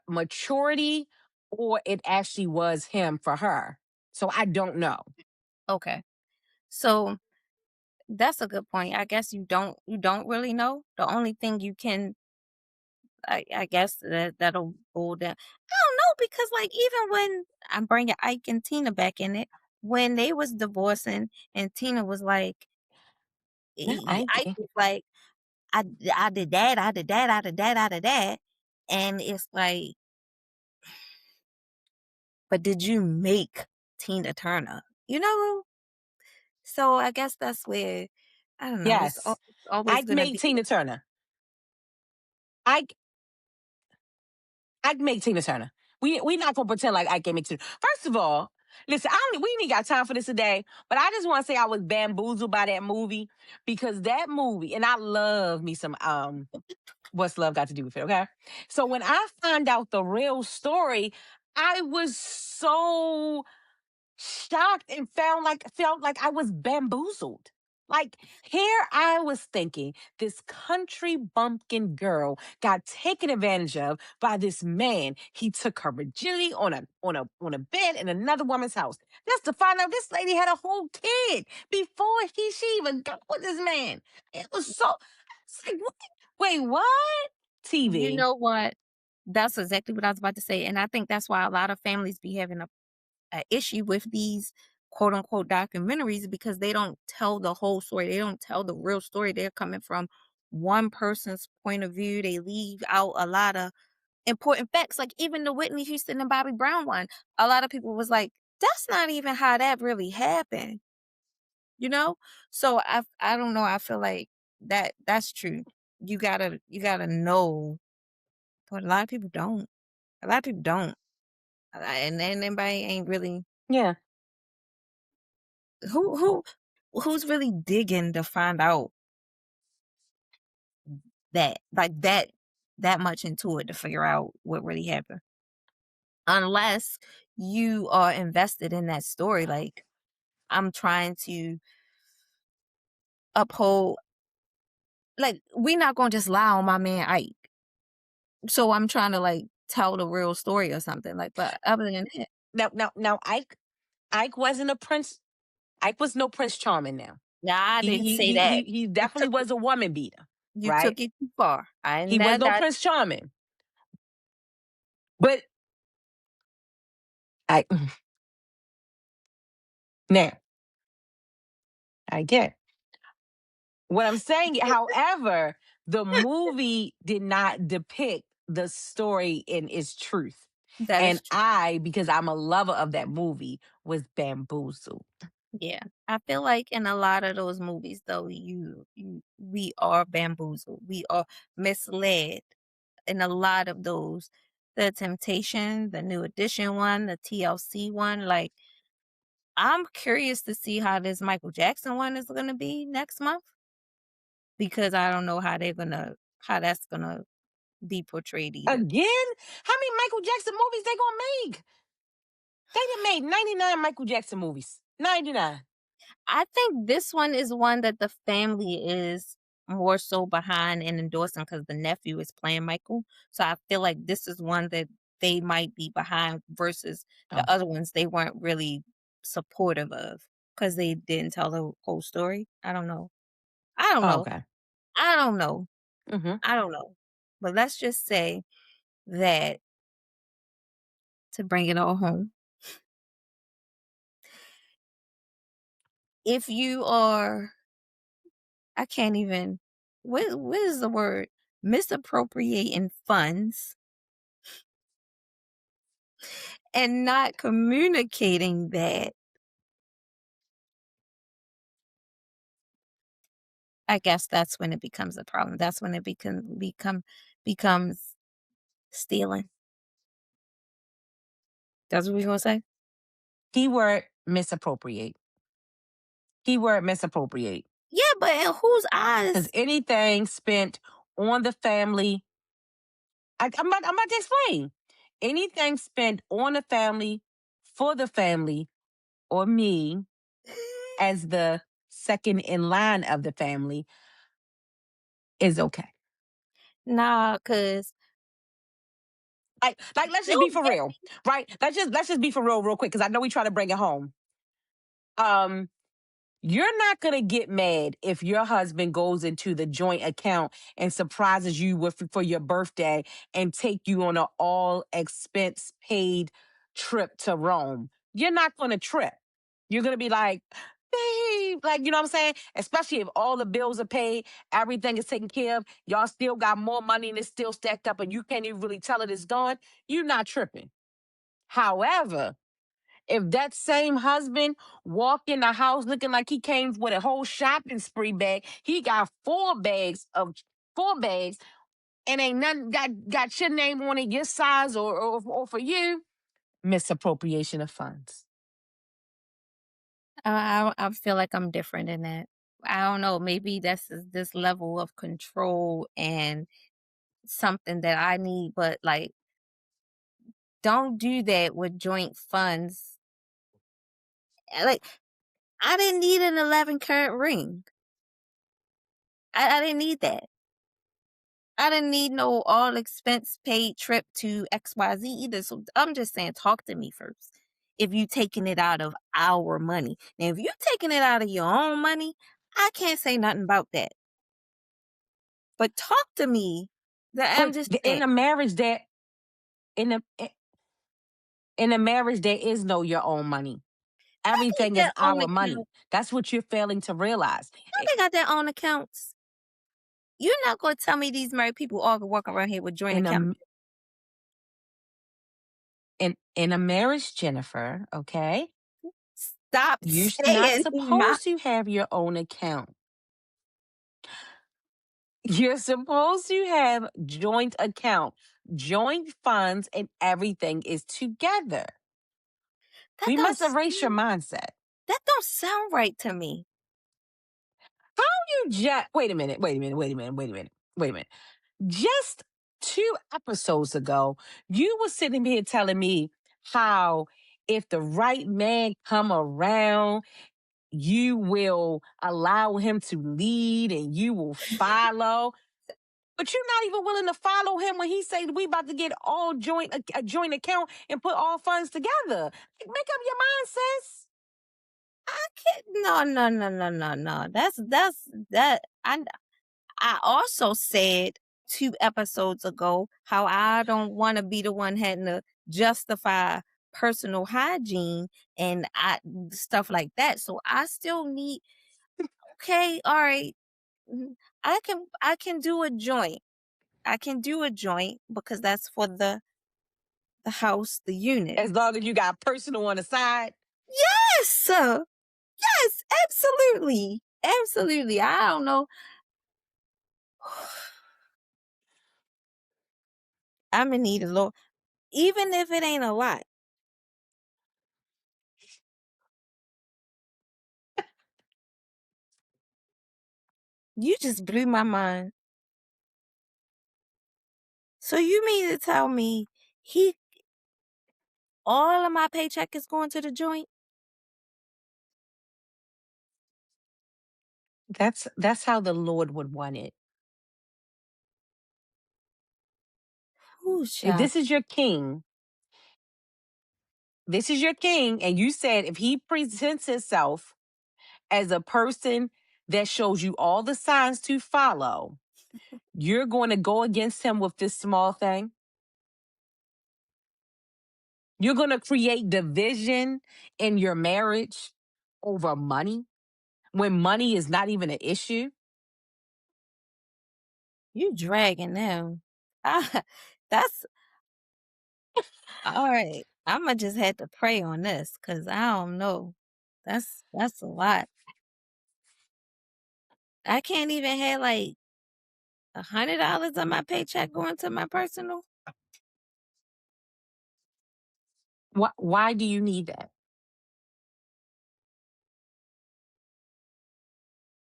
maturity or it actually was him for her. So I don't know. Okay. So that's a good point. I guess you don't really know. The only thing you can I guess that'll boil down. I don't know because like even when I'm bringing Ike and Tina back in it, when they was divorcing and Tina was like, Yeah, I Ike get. was like, I did that, I did that, I did that, I did that, and it's like, but did you make Tina Turner? You know? So I guess that's where I don't know. It's Yes, always Ike gonna made be Tina Turner. Ike Ike made Tina Turner. We not gonna pretend like Ike made Tina. First of all, listen, we ain't got time for this today, but I just want to say I was bamboozled by that movie because that movie, and I love me some what's love got to do with it, okay? So when I find out the real story, I was so shocked and felt like I was bamboozled. Like here I was thinking this country bumpkin girl got taken advantage of by this man. He took her virginity on a bed in another woman's house. Just to find out this lady had a whole kid before she even got with this man. It was so it's like what? Wait, what? you TV. know what? That's exactly what I was about to say, and I think that's why a lot of families be having a issue with these quote unquote documentaries because they don't tell the whole story. They don't tell the real story. They're coming from one person's point of view. They leave out a lot of important facts. Like even the Whitney Houston and Bobby Brown one, a lot of people was like, that's not even how that really happened. you know? So I don't know, I feel like that's true. You gotta know, but a lot of people don't. A lot of people don't. And then anybody ain't really Yeah. who who's really digging to find out that like that much into it to figure out what really happened. Unless you are invested in that story. Like I'm trying to uphold like we not gonna just lie on my man Ike. So I'm trying to like tell the real story or something. Like, but other than that, Now, Ike wasn't a prince. Ike was no Prince Charming. Now nah, I didn't say that. he You definitely took it was a woman beater, you right? took it too far. I He was know no that Prince Charming, but I now I get what I'm saying. However, the movie did not depict the story in its truth. that And is true. I, because I'm a lover of that movie, was bamboozled. Yeah. I feel like in a lot of those movies though, we are bamboozled. We are misled in a lot of those. The Temptation, the New Edition one, the TLC one, like I'm curious to see how this Michael Jackson one is gonna be next month because I don't know how that's gonna be portrayed either. Again? How many Michael Jackson movies they gonna make? They done made 99 Michael Jackson movies. 99. I think this one is one that the family is more so behind and endorsing because the nephew is playing Michael. So I feel like this is one that they might be behind versus the Oh, other ones they weren't really supportive of because they didn't tell the whole story. I don't know. I don't oh know. okay. I don't know. Hmm. I don't know. But let's just say that to bring it all home, if you are, I can't even, what is the word? Misappropriating funds and not communicating that, I guess that's when it becomes a problem. That's when it becomes stealing. That's what we gonna say? Keyword misappropriate. Keyword misappropriate. Yeah, but in whose Because eyes? anything spent on the family, I'm about to explain. Anything spent on the family, for the family, or me as the second in line of the family is okay. Nah, cause Let's just be don't for get real, right? Let's just be for real, real quick, because I know we try to bring it home. Um, You're not going to get mad if your husband goes into the joint account and surprises you with for your birthday and take you on an all expense paid trip to Rome. You're not going to trip. You're going to be like, babe, like, you know what I'm saying? Especially if all the bills are paid, everything is taken care of, y'all still got more money and it's still stacked up and you can't even really tell it is gone. You're not tripping. However, if that same husband walk in the house looking like he came with a whole shopping spree bag, he got four bags, and ain't nothing got your name on it, your size or for you, misappropriation of funds. I feel like I'm different in that. I don't know, maybe that's this level of control and something that I need, but like don't do that with joint funds. Like I didn't need an 11-carat ring. I didn't need that. I didn't need no all expense paid trip to XYZ either. So I'm just saying, talk to me first. If you taking it out of our money. Now, if you taking it out of your own money, I can't say nothing about that. But talk to me. I'm But just saying, in a marriage, in a in a marriage there is no your own money. they Everything is got their own our money. account. That's what you're failing to realize. They got their own accounts. You're not going to tell me these married people all can walk around here with joint In accounts. a in a marriage, Jennifer, okay? Stop You're not saying my. supposed to have your own account. You're supposed to have joint account. Joint funds and everything is together. That We don't must erase your sound, mindset. that don't sound right to me. How you just wait a minute, wait a minute, wait a minute, wait a minute, wait a minute. Just 2 episodes ago, you were sitting here telling me how if the right man come around, you will allow him to lead and you will follow. But you're not even willing to follow him when he say we about to get all joint a joint account and put all funds together. Like, make up your mind, sis. I can't. No, no, no, no, no, no. That's that. I also said 2 episodes ago how I don't want to be the one having to justify personal hygiene and stuff like that. So I still need. Okay, all right. mm, I can do a joint. I can do a joint because that's for the house, the unit. As long as you got personal on the side. Yes, yes, absolutely, absolutely. I don't know. I'm gonna need a little, even if it ain't a lot. You just blew my mind. So you mean to tell me he all of my paycheck is going to the joint? That's how the Lord would want it. Ooh, If child. this is your king, this is your king, and you said if he presents himself as a person that shows you all the signs to follow, you're going to go against him with this small thing. You're going to create division in your marriage over money when money is not even an issue. You dragging them. Ah, that's all right. I'ma just have to pray on this because I don't know. That's a lot. I can't even have like $100 of my paycheck going to my personal. Why do you need that?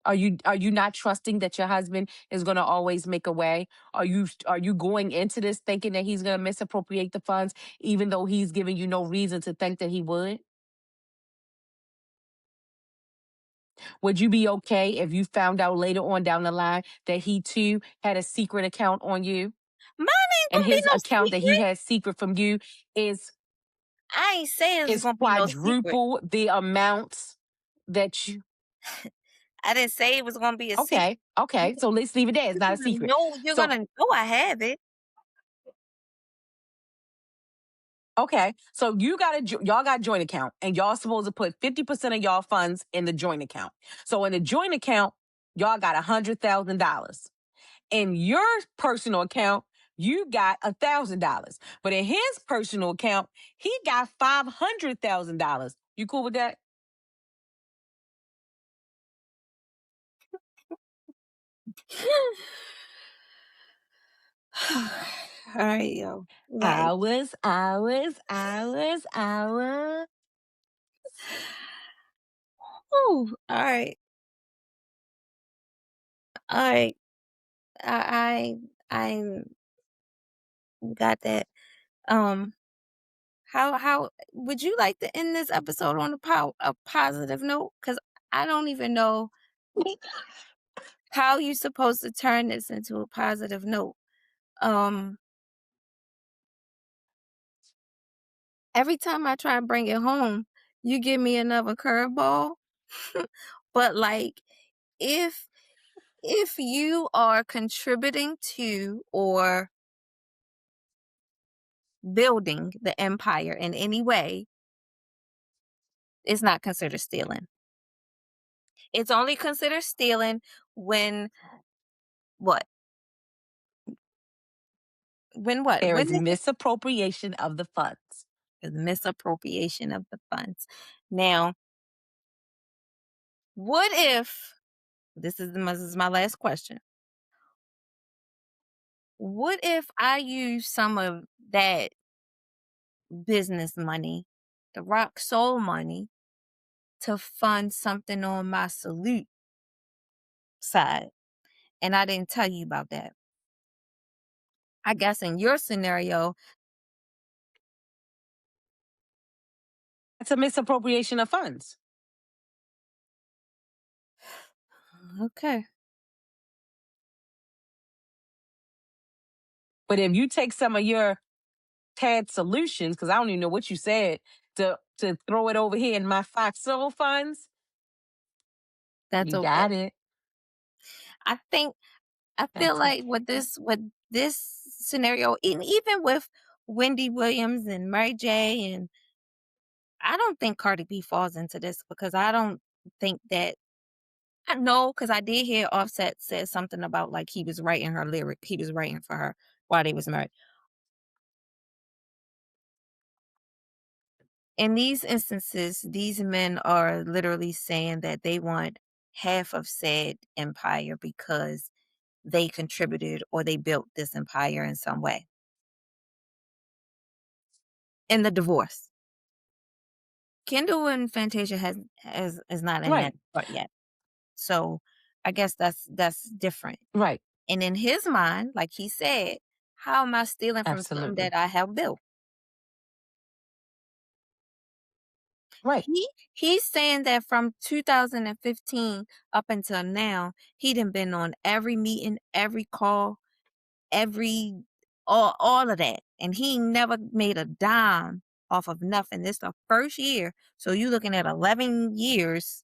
Are you not trusting that your husband is going to always make a way? Are you going into this thinking that he's going to misappropriate the funds even though he's giving you no reason to think that he would? Would you be okay if you found out later on down the line that he too had a secret account on you Mine ain't and gonna be his no account that he secret. has secret from you is I ain't saying it's is gonna be no secret. quadruple the amounts that you I didn't say it was gonna be a secret. okay, okay. So let's leave it there. It's not a secret. You're So gonna know I have it. okay, so y'all got a joint account, and y'all supposed to put 50% of y'all funds in the joint account. So in the joint account, y'all got $100,000. In your personal account, you got $1,000. But in his personal account, he got $500,000. You cool with that? All right, yo. Like, Hours. ooh, all right, all right. I got that. Um, how would you like to end this episode on a positive note? Because I don't even know how you supposed to turn this into a positive note. Um, every time I try and bring it home, you give me another curveball. But like, if if you are contributing to or building the empire in any way, it's not considered stealing. It's only considered stealing when what? When what? There When is is it? misappropriation of the funds. The misappropriation of the funds. Now, What if this is my last question. What if I use some of that business money, the rock soul money, to fund something on my salute side? And I didn't tell you about that. I guess in your scenario, It's a misappropriation of funds. okay, But if you take some of your TAD solutions, because I don't even know what you said, to throw it over here in my Fox Soul funds, that's you okay. got it. I think I feel That's like okay. with this scenario, and even with Wendy Williams and Mary J, and I don't think Cardi B falls into this because I don't think that I know because I did hear Offset said something about like he was writing her lyric, he was writing for her while they was married. In these instances, these men are literally saying that they want half of said empire because they contributed or they built this empire in some way in the divorce. Kendall and Fantasia has is not in that Right, part yet. So I guess that's different. right. And in his mind, like he said, how am I stealing from something Absolutely. that I have built? Right. He's saying that from 2015 up until now, he done been on every meeting, every call, every all of that. And he ain't never made a dime off of nothing. This the first year. So you looking at 11 years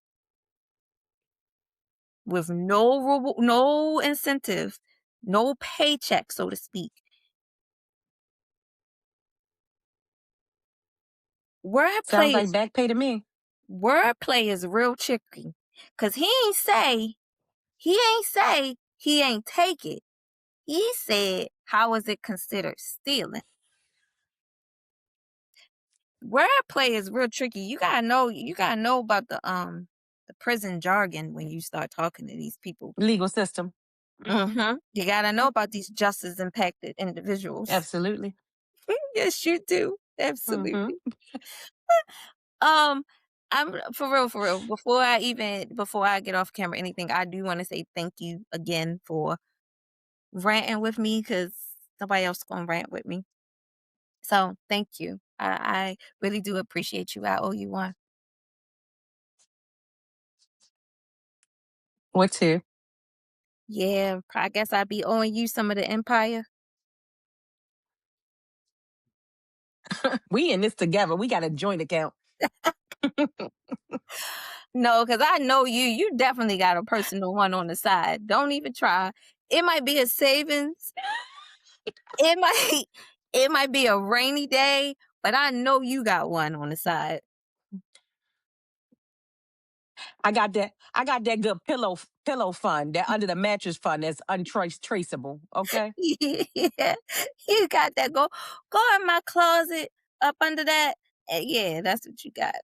with no incentive, no paycheck, so to speak. Sounds Wordplay like is back pay to me. wordplay is real tricky. Cause he ain't say he ain't take it. He said, how is it considered stealing? Wordplay is real tricky. You gotta know about the prison jargon when you start talking to these people. Legal system. You gotta know about these justice impacted individuals. Absolutely. Yes, you do. Hmm. Absolutely. Um, I'm for real, for real. Before I get off camera, anything, I do want to say thank you again for ranting with me because nobody else gonna rant with me. So thank you. I really do appreciate you. I owe you one. What two? Yeah, I guess I'd be owing you some of the empire. We in this together. We got a joint account. No, because I know you. You definitely got a personal one on the side. Don't even try. It might be a savings. It might it might be a rainy day, but I know you got one on the side. I got that good pillow fund, that under the mattress fund that's untraceable. Okay. Yeah, you got that. Go in my closet up under that. Yeah, that's what you got.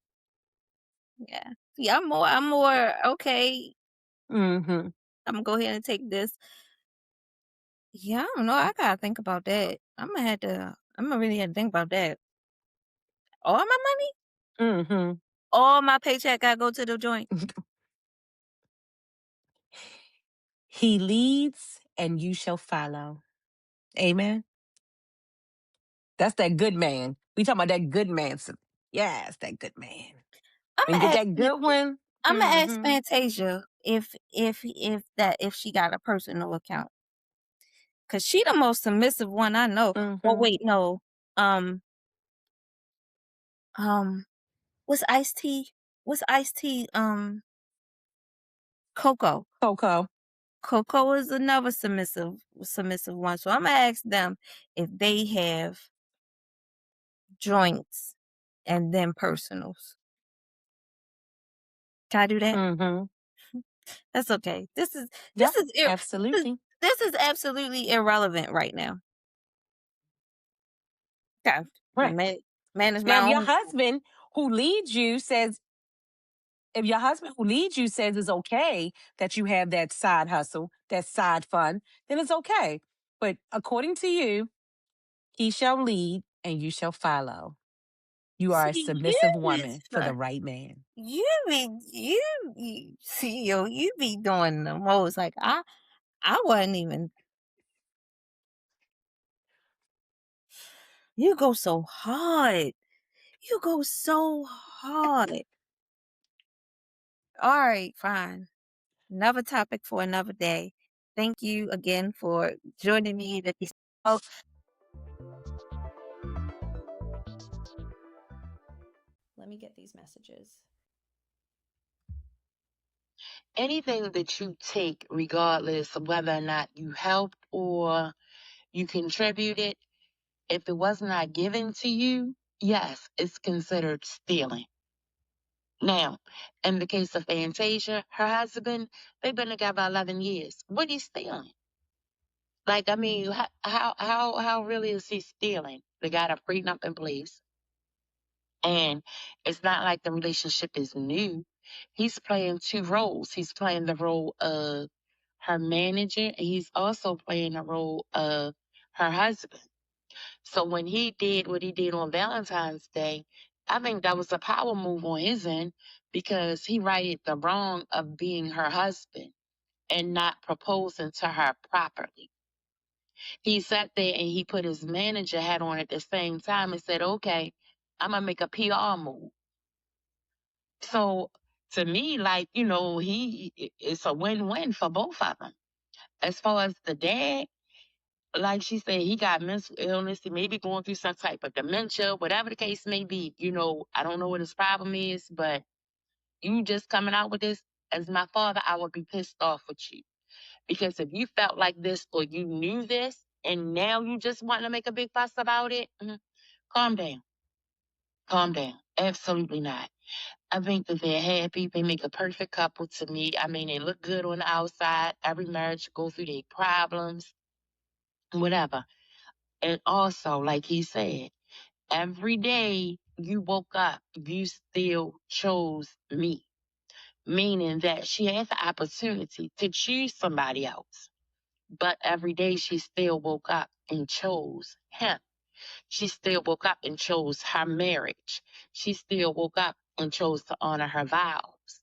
Yeah. See, I'm more okay. Hmm. I'm gonna go ahead and take this. Yeah, I don't know. I gotta think about that. I'm gonna really have to think about that. All my money? Hmm. All my paycheck gotta go to the joint. He leads and you shall follow. Amen. That's that good man. We talking about that good man. Yes, that good man. I'm When you gonna get ask that good one. I'm gonna ask Hmm. Fantasia if she got a personal account. Cause she the most submissive one I know. Well, Hmm. wait, no. Um, um, what's iced tea? What's iced tea? Coco. Coco. Coco is another submissive one. So I'm gonna ask them if they have joints and then personals. Can I do that? Hmm. That's okay. Yep. This is Absolutely. this is absolutely irrelevant right now. Okay. Right. Man, manage Now, my if your own. husband who leads you says If your husband who leads you says it's okay that you have that side hustle, that side fun, then it's okay. But according to you, he shall lead and you shall follow. You are a See, you submissive is woman for the right man. you see, yo, you be doing the most. Like I wasn't even. You go so hard. You go so hard. All right, fine. Another topic for another day. Thank you again for joining me. Oh, Let me get these messages. Anything that you take, regardless of whether or not you helped or you contributed, if it was not given to you, yes, it's considered stealing. Now, in the case of Fantasia, her husband, they've been together 11 years. What is stealing? Like, I mean, how really is he stealing? They got a prenup in place, and it's not like the relationship is new. He's playing two roles. He's playing the role of her manager, and he's also playing the role of her husband. So when he did what he did on Valentine's Day, I think that was a power move on his end because he righted the wrong of being her husband and not proposing to her properly. He sat there and he put his manager hat on at the same time and said, okay, I'm going to make a PR move. So to me, like, it's a win-win for both of them. As far as the dad, like she said, he got mental illness. He may be going through some type of dementia, whatever the case may be. I don't know what his problem is, but you just coming out with this, as my father, I would be pissed off with you. Because if you felt like this or you knew this and now you just want to make a big fuss about it, calm down. Calm down. Absolutely not. I think that they're happy. They make a perfect couple to me. I mean, they look good on the outside. Every marriage go through their problems, whatever. And also, like he said, every day you woke up, you still chose me, meaning that she has the opportunity to choose somebody else. But every day she still woke up and chose him. She still woke up and chose her marriage. She still woke up and chose to honor her vows.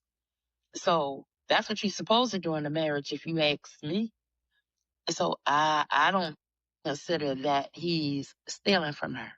So that's what you're supposed to do in a marriage, if you ask me. So I don't consider that he's stealing from her.